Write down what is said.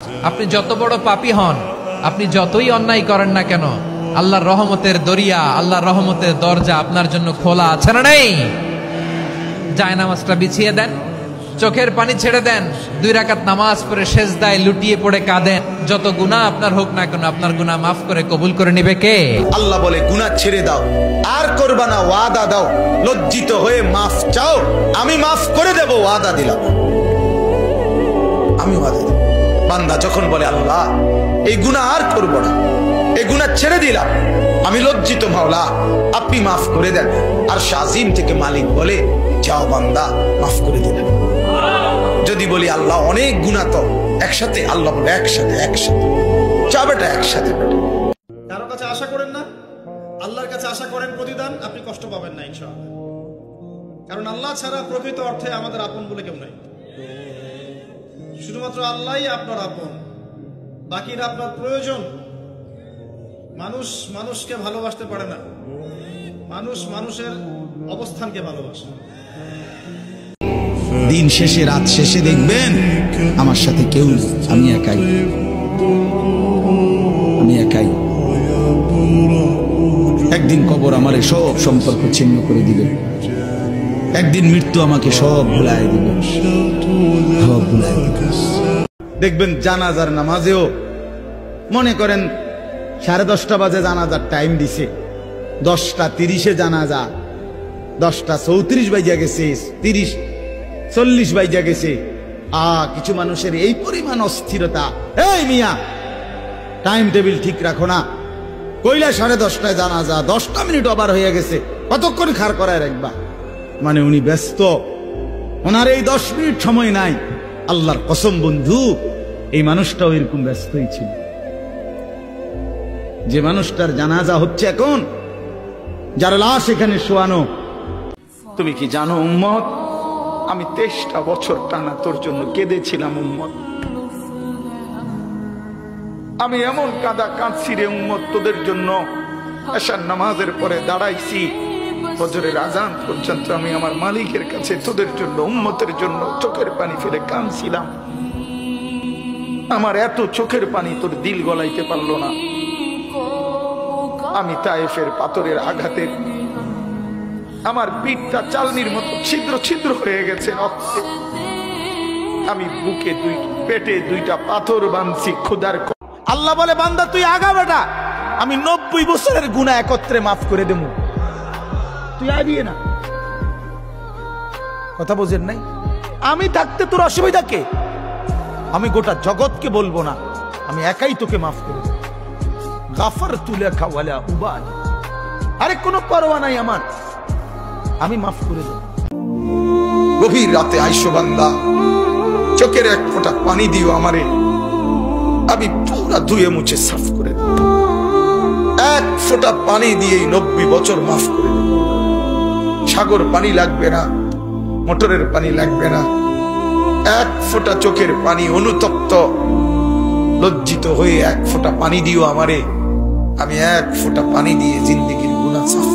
আপনি যত বড় পাপী হন, আপনি যতই অন্যায় করেন না কেন, আল্লাহর রহমতের দরিয়া, আল্লাহর রহমতের দরজা আপনার জন্য খোলা আছে না নেই? জায়নামাজটা বিছিয়ে দেন, চোখের পানি ছেড়ে দেন, 2 রাকাত নামাজ পড়ে সেজদায় লুটিয়ে পড়ে কাঁদেন। যত গুনাহ আপনার হোক না কেন, আপনার গুনাহ মাফ করে কবুল করে নিবে কে? আল্লাহ বলে গুনাহ ছেড়ে দাও, আর করবা না, ওয়াদা দাও, লজ্জিত হয়ে মাফ চাও, আমি মাফ করে দেব, ওয়াদা দিলাম, আমি ওয়াদা দেব। বান্দা যখন বলে আল্লাহ এই গুনাহ আর করব না, এই গুনাহ ছেড়ে দিলাম, আমি লজ্জিত মাওলা, আপনি মাফ করে দেন, আর শাজিম থেকে মালিক বলে যাও বান্দা মাফ করে দিলেন। যদি বলি আল্লাহ অনেক গুনাহ তো একসাথে, আল্লাহ বলে একসাথে একসাথে চা বেটা একসাথে। কারো কাছে আশা করেন না, আল্লাহর কাছে আশা করেন প্রতিদান, আপনি কষ্ট পাবেন না ইনশাআল্লাহ। কারণ আল্লাহ ছাড়া প্রকৃত অর্থে আমাদের আপন বলে কেউ নাই। শুধুমাত্র আল্লাহই আপনার আপন, বাকিরা আপনার প্রয়োজন। মানুষ মানুষকে ভালোবাসতে পারে না, মানুষ মানুষের অবস্থানকে ভালোবাসে। দিন শেষে, রাত শেষে দেখবেন আমার সাথে কেউ নেই, আমি একাই, আমি একাই। একদিন কবর আমারে সব সম্পর্ক ছিন্ন করে দিবে, একদিন মৃত্যু আমাকে সব ভুলায় দিবে, সব ভুলায় দিবে। দেখবেন জানাজার নামাজেও মনে করেন 10:30 বাজে জানাজার টাইম দিছে, 10:30 জানাজা, 10:34 বাজে গেছে, 30-40 বাজে গেছে। কিছু মানুষের এই পরিমাণ অস্থিরতা, এই মিয়া টাইম টেবিল ঠিক রাখো না, কইলা 10:30টায় জানাজা, 10টা মিনিট ওভার হয়ে গেছে, কতক্ষণ খাড় করায় রাখবা? মানে উনি ব্যস্ত, ওনার এই 10 মিনিট সময় নাই। আল্লাহর কসম বন্ধু, এই মানুষটাও এরকম ব্যস্তই ছিল। যে মানুষটার জানাজা হচ্ছে এখন, যার লাশ এখানে শোয়ানো, তুমি কি জানো উম্মত, আমি 23টা বছর টানা তোর জন্য কেঁদেছিলাম উম্মত, আমি এমন কাঁদা কাঁদছি রে উম্মত তোদের জন্য। এশার নামাজের পরে দাঁড়াইছি, ফজরের আজান পর্যন্ত আমি আমার মালিকের কাছে তোদের জন্য, উম্মতের জন্য চোখের পানি ফেলে কাঁদছিলাম। আমার এত চোখের পানি তোর দিল গলাইতে পারলো না। আমি তায়েফের পাথরের আঘাতে আমার পিঠটা চালনির মতো ছিদ্র ছিদ্র হয়ে গেছে রক্তে। আমি বুকে পেটে 2টা পাথর বাঁধছি ক্ষুধার। আল্লাহ বলে বান্দা তুই আগা বেটা, আমি 90 বছরের গুনাহ একত্রে মাফ করে দেব, তুই আগিয়ে না। কথা বোঝেন নাই? আমি থাকতে তোর অসুবিধা কে? আমি গোটা জগৎকে বলবো না, আমি একাই তোকে মাফ করে দেব। গাফারতু লাকা ওয়ালা উবালি, আরে কোনো পরোয়া নাই আমার, আমি মাফ করে দেব। গভীর রাতে আইসো বান্দা, চোখের এক ফোঁটা পানি দিও আমারে, আমি পুরা ধুয়ে মুছে সাফ করে দেব। এক ফোঁটা পানি দিয়েই 90 বছর মাফ করে দেব। সাগর পানি লাগবে না, মোটরের পানি লাগবে না, এক ফোঁটা চোখের পানি, অনুতপ্ত লজ্জিত হয়ে 1 ফোঁটা পানি দিও আমারে, আমি 1 ফোঁটা পানি দিয়ে জিন্দেগির গুনাহ সাফ